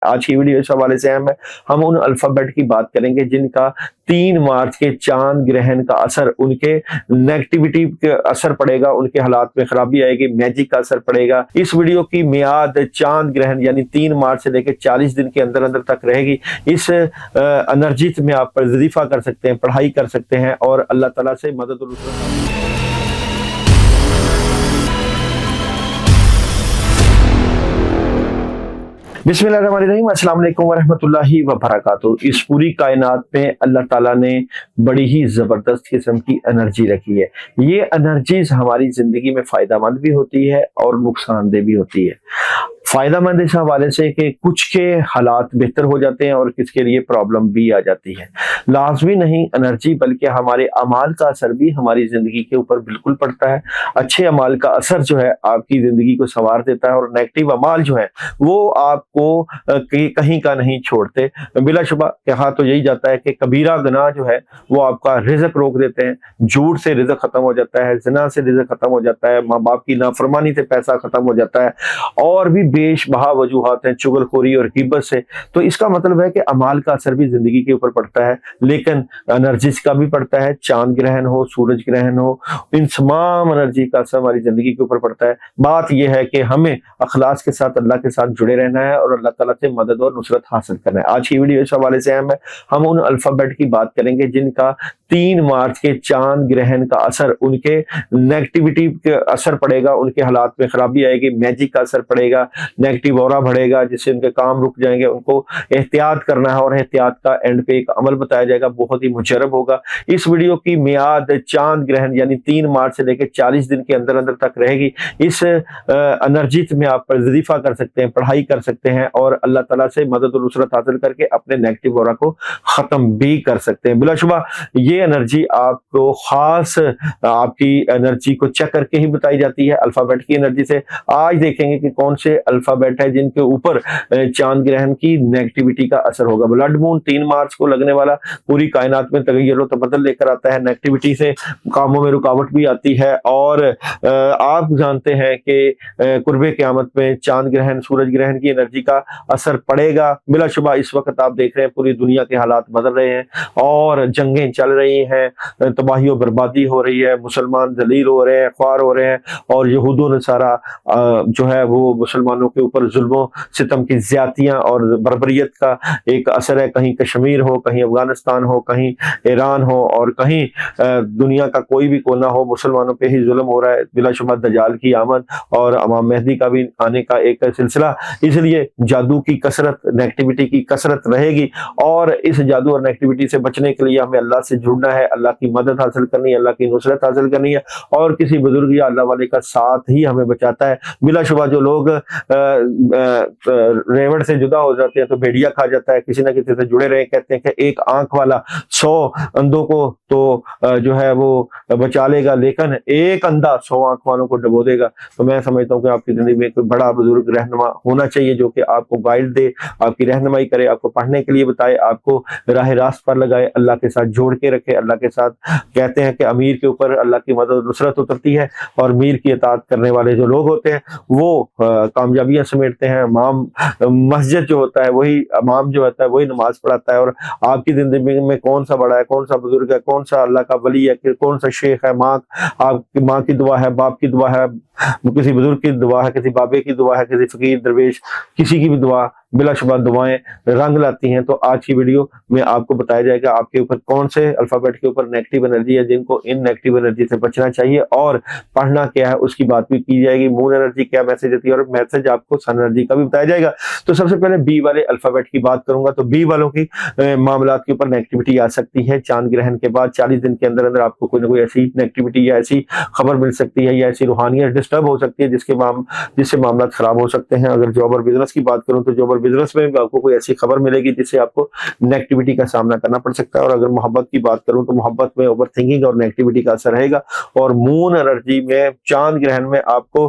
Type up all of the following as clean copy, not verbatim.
आज की वीडियो इस हवाले से हम उन अल्फाबेट की बात करेंगे जिनका 3 मार्च के चांद ग्रहण का असर, उनके नेगेटिविटी का असर पड़ेगा, उनके हालात में खराबी आएगी, मैजिक का असर पड़ेगा। इस वीडियो की मियाद चांद ग्रहण यानी 3 मार्च से लेकर 40 दिन के अंदर अंदर तक रहेगी। इस एनर्जी में आप वजीफा कर सकते हैं, पढ़ाई कर सकते हैं और अल्लाह ताला से मदद और बिस्मिल्लाहिर्रहमानिर्रहीम, अस्सलाम वालेकुम वरहमतुल्लाहि वबरकातुहू। इस पूरी कायनात में अल्लाह ताला ने बड़ी ही ज़बरदस्त किस्म की एनर्जी रखी है। ये एनर्जीज हमारी ज़िंदगी में फ़ायदेमंद भी होती है और नुकसानदेह भी होती है। फ़ायदेमंद इस हवाले से कि कुछ के हालात बेहतर हो जाते हैं और किसके लिए प्रॉब्लम भी आ जाती है। लाजमी नहीं एनर्जी, बल्कि हमारे अमाल का असर भी हमारी ज़िंदगी के ऊपर बिल्कुल पड़ता है। अच्छे अमाल का असर जो है आपकी ज़िंदगी को संवार देता है और नेगेटिव अमाल जो है वो आपको कहीं का नहीं छोड़ते। बिलाशुबा कहा तो यही जाता है कि कबीरा गुनाह जो है वो आपका रिज़्क रोक देते हैं। झूठ से रिज़्क खत्म हो जाता है, ज़िना से रिज़्क खत्म हो जाता है, माँ बाप की नाफरमानी से पैसा खत्म हो जाता है और भी बेशबहा वजूहात हैं चुगलखोरी और गिबत से। तो इसका मतलब है कि अमाल का असर भी जिंदगी के ऊपर पड़ता है, लेकिन एनर्जीज का भी पड़ता है। चांद ग्रहण हो, सूरज ग्रहण हो, इन तमाम एनर्जी का असर हमारी जिंदगी के ऊपर पड़ता है। बात यह है कि हमें अखलास के साथ अल्लाह के साथ जुड़े रहना है और अल्लाह ताला से मदद और नुसरत हासिल करना है। आज की वीडियो इस हवाले से हम उन अल्फाबेट की बात करेंगे जिनका 3 मार्च के चांद ग्रहण का असर, उनके नेगेटिविटी का असर पड़ेगा, उनके हालात में खराबी आएगी, मैजिक का असर पड़ेगा, नेगेटिव ऑरा बढ़ेगा, जिससे उनके काम रुक जाएंगे। उनको एहतियात करना है और एहतियात का एंड पे एक अमल बताया जाएगा, बहुत ही मुजरब होगा। इस वीडियो की मियाद चांद ग्रहण यानी 3 मार्च से लेकर 40 दिन के अंदर अंदर तक रहेगी। इस एनर्जी में आप वजीफा कर सकते हैं, पढ़ाई कर सकते हैं और अल्लाह ताला से मदद और नुसरत हासिल करके अपने नेगेटिव ऑरा को खत्म भी कर सकते हैं। बिलाशुबा ये एनर्जी आपको खास आपकी एनर्जी को चेक करके ही बताई जाती है अल्फाबेट की एनर्जी से। आज देखेंगे कि कौन से अल्फाबेट है जिनके ऊपर चांद ग्रहण की नेगेटिविटी का असर होगा। ब्लड मून 3 मार्च को लगने वाला पूरी कायनात में तगय्युर व तबद्दुल लेकर आता है। नेगेटिविटी से कामों में रुकावट भी आती है और आप जानते हैं कि कुर्बे क़यामत में चांद ग्रहण, सूरज ग्रहण की एनर्जी का असर पड़ेगा। बिलाशुबा इस वक्त आप देख रहे हैं पूरी दुनिया के हालात बदल रहे हैं और जंगें चल रही हैं, तबाही और बर्बादी हो रही है, मुसलमान जलील हो रहे हैं, ख्वार हो रहे हैं और यहूदों ने सारा जो है वो मुसलमानों के ऊपर जुल्मों सितम की ज्यादतियां और बर्बरियत का एक असर है। कहीं कश्मीर हो, कहीं अफगानिस्तान हो, कहीं ईरान हो और कहीं दुनिया का कोई भी कोना हो, मुसलमानों पे ही जुल्म हो रहा है। बिलाशुबा दज्जाल की आमद और इमाम मेहदी का भी आने का एक सिलसिला, इसलिए जादू की कसरत, नेगेटिविटी की कसरत रहेगी और इस जादू और नेगेटिविटी से बचने के लिए हमें अल्लाह से जुड़ना है, अल्लाह की मदद हासिल करनी है, अल्लाह की नुसरत हासिल करनी है और किसी बुजुर्ग या अल्लाह वाले का साथ ही हमें बचाता है। बिलाशुबा जो लोग रेवड़ से जुदा हो जाते हैं तो भेड़िया खा जाता है, किसी ना किसी से जुड़े रहे। कहते हैं कि एक आंख वाला 100 अंधों को तो जो है वो बचा लेगा, लेकिन एक अंधा 100 आंख वालों को डुबो देगा। तो मैं समझता हूँ कि आपकी जिंदगी में कोई बड़ा बुजुर्ग रहनुमा होना चाहिए जो कि आपको गाइड दे, आपकी रहनुमाई करे, आपको पढ़ने के लिए बताए, आपको राह रास्त पर लगाए, अल्लाह के साथ जोड़ के रखे। अल्लाह के साथ कहते हैं कि अमीर के ऊपर अल्लाह की मदद नुसरत उतरती है और मीर की इताअत करने वाले जो लोग होते हैं वो कामयाबियां समेटते हैं। इमाम मस्जिद जो होता है वही इमाम जो होता है वही नमाज पढ़ाता है। और आपकी जिंदगी में कौन सा बड़ा है, कौन सा बुजुर्ग है, कौन सा अल्लाह का वली है, कौन सा शेख है, माँ आपकी माँ की दुआ है, बाप की दुआ है, किसी बुजुर्ग की दुआ है, किसी बाबे की दुआ है, किसी फकीर दरवेश किसी की भी दुआ, बिलाशुबा दुआएं रंग लाती हैं। तो आज की वीडियो में आपको बताया जाएगा आपके ऊपर कौन से अल्फाबेट के ऊपर नेगेटिव एनर्जी है जिनको इन नेगेटिव एनर्जी से बचना चाहिए और पढ़ना क्या है उसकी बात भी की जाएगी। मून एनर्जी क्या मैसेज देती है और मैसेज आपको सन एनर्जी का भी बताया जाएगा। तो सबसे पहले बी वाले अल्फाबेट की बात करूंगा। तो बी वालों की मामलात के ऊपर नेगेटिविटी आ सकती है। चांद ग्रहण के बाद 40 दिन के अंदर अंदर आपको कोई ना कोई ऐसी नेगेटिविटी या ऐसी खबर मिल सकती है या ऐसी रूहानियत डिस्टर्ब हो सकती है जिससे मामला खराब हो सकते हैं। अगर जॉब और बिजनेस की बात करूं तो जॉब और बिजनेस में आपको कोई ऐसी खबर मिलेगी जिससे आपको नेगेटिविटी का सामना करना पड़ सकता है। और अगर मोहब्बत की बात करूं तो मोहब्बत में ओवर थिंकिंग और नेगेटिविटी का असर रहेगा। और मून एनर्जी में चांद ग्रहण में आपको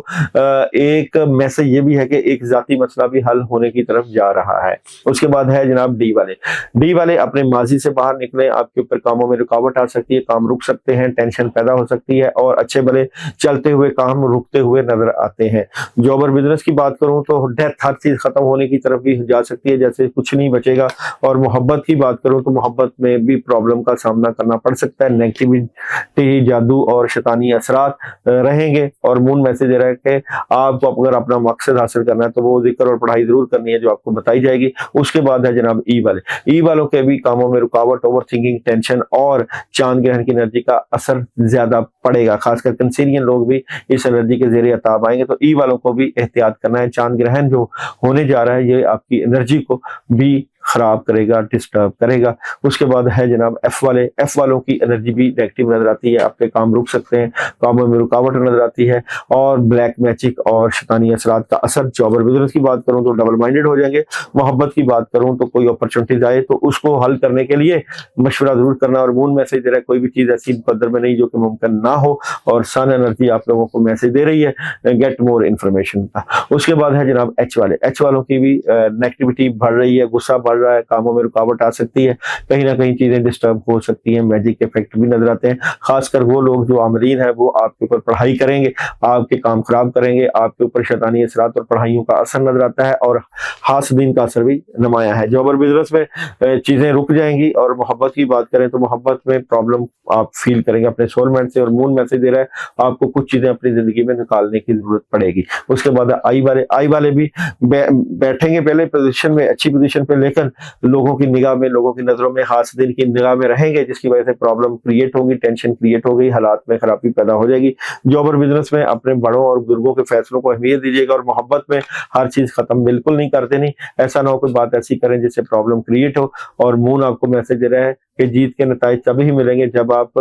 एक मैसेज ये भी है कि एक जाती मसला भी हल होने की तरफ जा रहा है। उसके बाद है जनाब डी वाले अपने माजी से बाहर निकले, आपके ऊपर कामों में रुकावट आ सकती है, काम रुक सकते हैं, टेंशन पैदा हो सकती है और अच्छे भले चलते हुए काम रुकते हुए नजर आते हैं। जॉब और बिजनेस की बात करूं तो डेथ हर चीज खत्म होने की तरफ भी जा सकती है, जैसे कुछ नहीं बचेगा। और मोहब्बत की बात करूं तो मोहब्बत में भी प्रॉब्लम का सामना करना पड़ सकता है, नेगेटिविटी, जादू और शैतानी असरात रहेंगे। और मून मैसेज दे रहा है कि आपको अगर अपना मकसद हासिल करना है तो वो जिक्र और पढ़ाई जरूर करनी है जो आपको बताई जाएगी। उसके बाद है जनाब ई वालों के भी कामों में रुकावट, ओवर थिंकिंग, टेंशन और चांद ग्रहण की एनर्जी का असर ज्यादा पड़ेगा। खासकर कंसीरियन लोग भी इस एनर्जी के ज़रिए अताब आएंगे, तो ई वालों को भी एहतियात करना है। चांद ग्रहण जो होने जा रहा है ये आपकी एनर्जी को भी खराब करेगा, डिस्टर्ब करेगा। उसके बाद है जनाब एफ वालों की एनर्जी भी नेगेटिव नजर आती है, आपके काम रुक सकते हैं, कामों में रुकावट नजर आती है। और ब्लैक मैजिक और शैतानी असरात का असर। जॉब और बिजनेस की बात करूं तो डबल माइंडेड हो जाएंगे। मोहब्बत की बात करूं तो कोई अपॉर्चुनिटीज आए तो उसको हल करने के लिए मशवरा जरूर करना। और मून मैसेज दे रहा है कोई भी चीज ऐसी मुकद्दर में नहीं जो कि मुमकिन ना हो। और सन एनर्जी आप लोगों को मैसेज दे रही है गेट मोर इन्फॉर्मेशन का। उसके बाद है जनाब एच वालों की भी नेगेटिविटी बढ़ रही है, गुस्सा बढ़ रहा है, कामों में रुकावट आ सकती है, कहीं ना कहीं चीजें डिस्टर्ब हो सकती हैं, मैजिक के इफेक्ट भी नजर आते हैं। खासकर वो लोग जो आमरीन है वो आपके ऊपर पढ़ाई करेंगे, आपके काम खराब करेंगे, आपके ऊपर शैतानी असरात और पढ़ाइयों का असर नजर आता है। और हासदीन का असर भी नुमाया है। जॉब और बिजनेस में चीजें रुक जाएंगी। और मोहब्बत की बात करें तो मोहब्बत में प्रॉब्लम आप फील करेंगे अपने सोलमेट से। और मून मैसेज दे रहा है आपको कुछ चीजें अपनी जिंदगी में निकालने की जरूरत पड़ेगी। उसके बाद आई वाले भी बैठेंगे पहले पोजीशन में, अच्छी पोजीशन पे, लेकिन लोगों की निगाह में, लोगों की नजरों में, हासदीन की निगाह में रहेंगे, जिसकी वजह से प्रॉब्लम क्रिएट होगी, टेंशन क्रिएट हो गई, हालात में खराबी पैदा हो जाएगी। जॉब और बिजनेस में अपने बड़ों और बुजुर्गों के फैसलों को अहमियत दीजिएगा। और मोहब्बत में हर चीज खत्म बिल्कुल नहीं कर देनी, ऐसा ना हो कोई बात ऐसी करें जिससे प्रॉब्लम क्रिएट हो। और मून आपको मैसेज दे रहा है कि जीत के नतीजे तभी मिलेंगे जब आप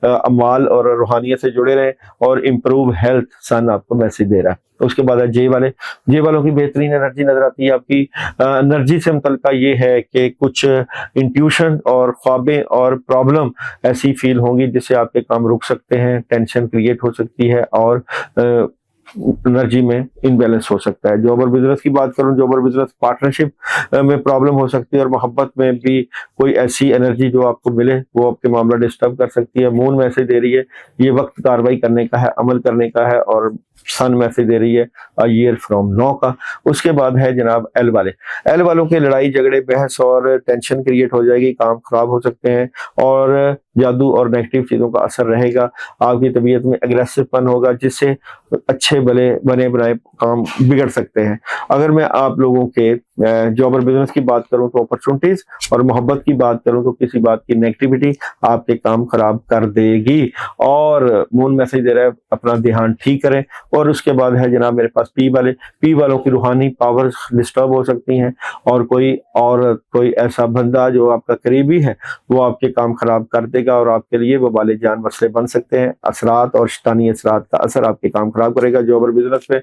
अमाल और रूहानियत से जुड़े रहें और इम्प्रूव हेल्थ। सन आपको मैसेज दे रहा है। उसके बाद है जे वालों की बेहतरीन एनर्जी नजर आती है। आपकी एनर्जी से मुतल्लिका ये है कि कुछ इंट्यूशन और ख्वाबें और प्रॉब्लम ऐसी फील होंगी जिससे आपके काम रुक सकते हैं, टेंशन क्रिएट हो सकती है और एनर्जी में इनबैलेंस हो सकता है। जॉब और बिजनेस की बात करूं, जॉब और बिजनेस पार्टनरशिप में प्रॉब्लम हो सकती है। और मोहब्बत में भी कोई ऐसी एनर्जी जो आपको मिले वो आपके मामला डिस्टर्ब कर सकती है। मून मैसेज दे रही है ये वक्त कार्रवाई करने का है, अमल करने का है। और सन मैसेज दे रही है अ ईयर फ्रॉम नाउ का। उसके बाद है जनाब एल वालों के लड़ाई झगड़े, बहस और टेंशन क्रिएट हो जाएगी, काम खराब हो सकते हैं और जादू और नेगेटिव चीजों का असर रहेगा। आपकी तबीयत में एग्रेसिवपन होगा जिससे अच्छे बने बनाए काम बिगड़ सकते हैं। अगर मैं आप लोगों के जॉब और बिजनेस की बात करूं तो अपॉर्चुनिटीज, और मोहब्बत की बात करूं तो किसी बात की नेगेटिविटी आपके काम खराब कर देगी। और मून मैसेज दे रहा है अपना ध्यान ठीक करें। और उसके बाद है जनाब मेरे पास पी वालों की रूहानी पावर डिस्टर्ब हो सकती हैं और कोई ऐसा बंदा जो आपका करीबी है वो आपके काम खराब कर देगा और आपके लिए वबाले जान मसले बन सकते हैं। असरात और शैतानी असरात का असर आपके काम खराब करेगा। जॉब और बिजनेस में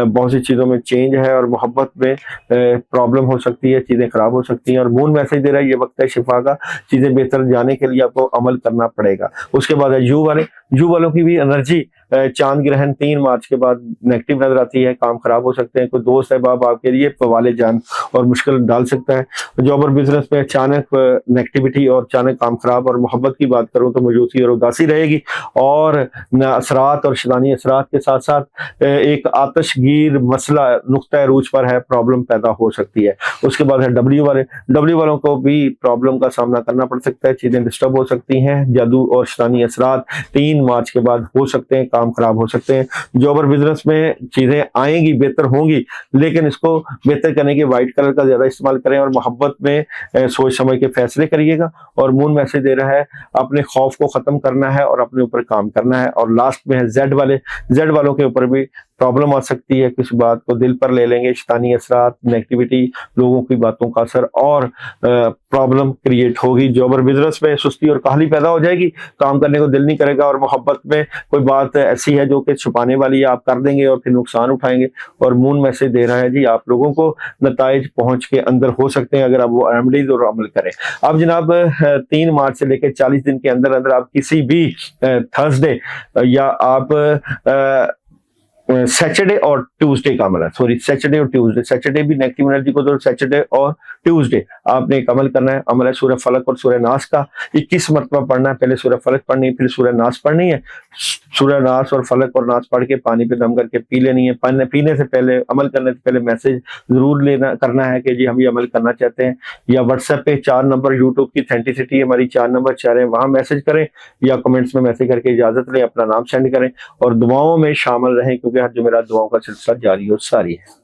बहुत सी चीजों में चेंज है और मोहब्बत में प्रॉब्लम हो सकती है, चीजें खराब हो सकती हैं। और मून मैसेज दे रहा है ये वक्त है शिफा का, चीजें बेहतर जाने के लिए आपको अमल करना पड़ेगा। उसके बाद है यू वालों की भी एनर्जी चांद ग्रहण 3 मार्च के बाद नेगेटिव नजर आती है, काम खराब हो सकते हैं, कोई दोस्त है बाप आपके लिए पवाले जान और मुश्किल डाल सकता है। जॉब और बिजनेस में अचानक नेगेटिविटी और अचानक काम खराब। और मोहब्बत की बात करूं तो मायूसी और उदासी रहेगी और असरात और शैतानी असरात के साथ साथ एक आतशगीर मसला नुक्ता रूज पर है, प्रॉब्लम पैदा हो सकती है। उसके बाद है डब्ल्यू वालों को भी प्रॉब्लम का सामना करना पड़ सकता है, चीजें डिस्टर्ब हो सकती हैं, जादू और शैतानी असरात 3 मार्च के बाद हो सकते हैं, काम खराब हो सकते हैं। जॉब और बिजनेस में चीजें आएंगी, बेहतर होंगी, लेकिन इसको बेहतर करने के व्हाइट कलर का ज्यादा इस्तेमाल करें। और मोहब्बत में सोच समझ के फैसले करिएगा। और मून मैसेज दे रहा है अपने खौफ को खत्म करना है और अपने ऊपर काम करना है। और लास्ट में है जेड वालों के ऊपर भी प्रॉब्लम आ सकती है, किसी बात को दिल पर ले लेंगे, शैतानी असरात, नेगेटिविटी, लोगों की बातों का असर और प्रॉब्लम क्रिएट होगी। जॉब और बिजनेस में सुस्ती और काहली पैदा हो जाएगी, काम करने को दिल नहीं करेगा। और मोहब्बत में कोई बात ऐसी है जो कि छुपाने वाली है, आप कर देंगे और फिर नुकसान उठाएंगे। और मून मैसेज दे रहा है जी आप लोगों को नताइज पहुंच के अंदर हो सकते हैं अगर आप वो रेमेडीज और अमल करें। अब जनाब 3 मार्च से लेकर 40 दिन के अंदर अंदर आप किसी भी थर्सडे या आप सैटरडे और ट्यूसडे का अमल है, सॉरी सैटरडे और ट्यूसडे, सैटरडे भी नेगेटिव एनर्जी को दो, सैटरडे और ट्यूसडे आपने एक अमल करना है। अमल है सूरह फलक और सूरह नास का, 21 मरतबा पढ़ना है। पहले सूरह फलक पढ़नी है, फिर सूरह नास पढ़नी है। सूरह नास और फलक और नास पढ़ के पानी पे दम करके पी लेनी है। पीने से पहले, अमल करने से पहले मैसेज जरूर लेना करना है कि जी हम ये अमल करना चाहते हैं, या व्हाट्सएप पे 4 नंबर, यूट्यूब की ऑथेंटिसिटी हमारी 4 नंबर चाह रहे हैं, वहां मैसेज करें या कमेंट्स में मैसेज करके इजाजत लें, अपना नाम सेंड करें और दुआओं में शामिल रहें, क्योंकि हर जुमेरात दुआओं का सिलसिला जारी और सारी है।